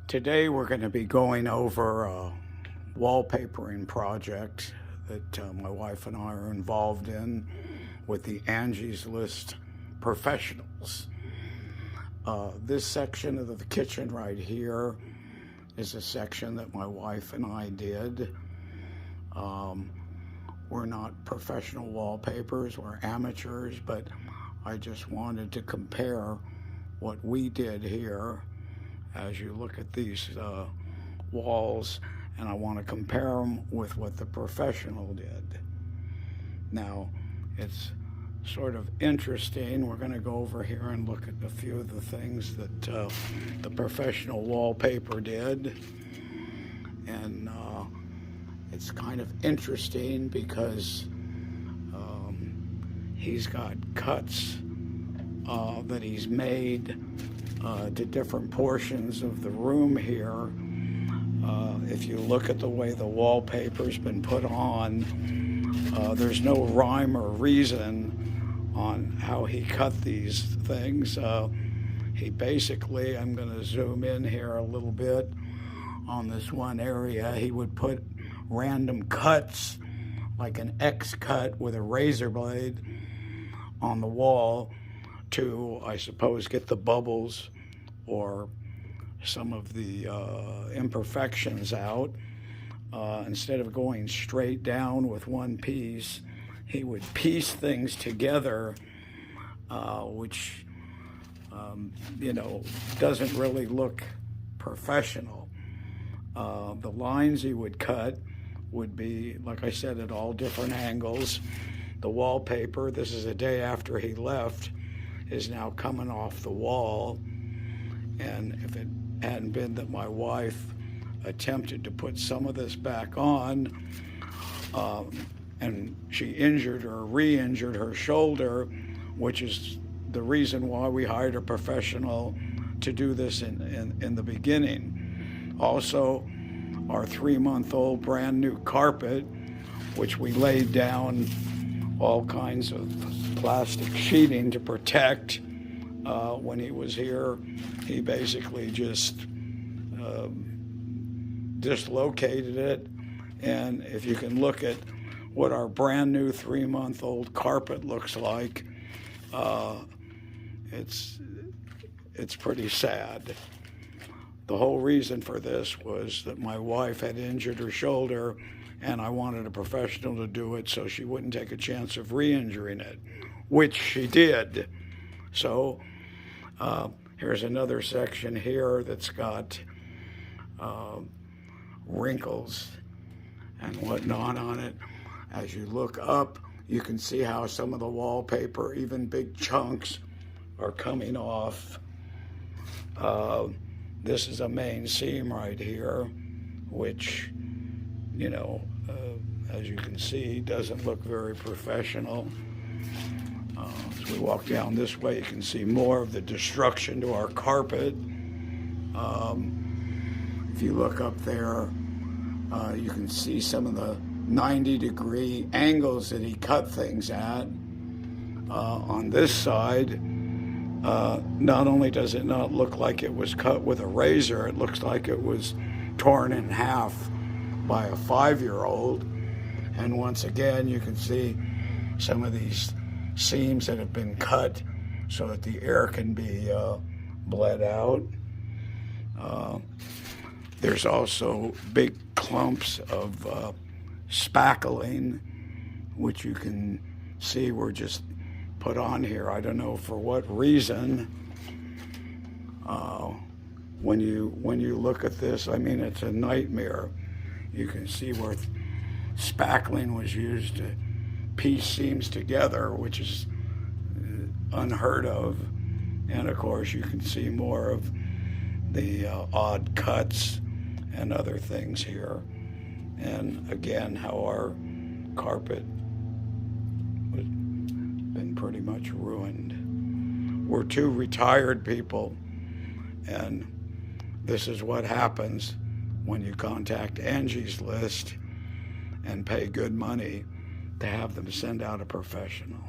Today we're going to be going over a wallpapering project that my wife and I are involved in with the Angie's List professionals. This section of the kitchen right here is a section that my wife and I did. We're not professional wallpapers, we're amateurs, but I just wanted to compare what we did here as you look at these walls, and I want to compare them with what the professional did. Now, it's sort of interesting. We're going to go over here and look at a few of the things that the professional wallpaper did. And it's kind of interesting because he's got cuts that he's made to different portions of the room here. If you look at the way the wallpaper's been put on, there's no rhyme or reason on how he cut these things. He basically, I'm going to zoom in here a little bit on this one area, he would put random cuts, like an X cut with a razor blade on the wall to, I suppose, get the bubbles or some of the imperfections out. Instead of going straight down with one piece, he would piece things together, which doesn't really look professional. The lines he would cut would be, like I said, at all different angles. The wallpaper, this is a day after he left, is now coming off the wall. And if it hadn't been that my wife attempted to put some of this back on, and she injured or re-injured her shoulder, which is the reason why we hired a professional to do this in the beginning. Also, our 3-month-old brand new carpet, which we laid down all kinds of plastic sheeting to protect. When he was here, he basically just dislocated it. And if you can look at what our brand new 3-month-old carpet looks like, it's pretty sad. The whole reason for this was that my wife had injured her shoulder, and I wanted a professional to do it so she wouldn't take a chance of re-injuring it, which she did. So here's another section here that's got wrinkles and whatnot on it. As you look up, you can see how some of the wallpaper, even big chunks, are coming off. This is a main seam right here, which, as you can see, doesn't look very professional. As we walk down this way, you can see more of the destruction to our carpet. If you look up there, you can see some of the 90-degree angles that he cut things at. On this side, not only does it not look like it was cut with a razor, it looks like it was torn in half by a 5-year-old. And once again, you can see some of these seams that have been cut so that the air can be bled out. There's also big clumps of spackling, which you can see were just put on here. I don't know for what reason. When you look at this, I mean, it's a nightmare. You can see where spackling was used to piece seams together, which is unheard of. And of course, you can see more of the odd cuts and other things here. And again, how our carpet was been pretty much ruined. We're 2 retired people, and this is what happens when you contact Angie's List and pay good money to have them send out a professional.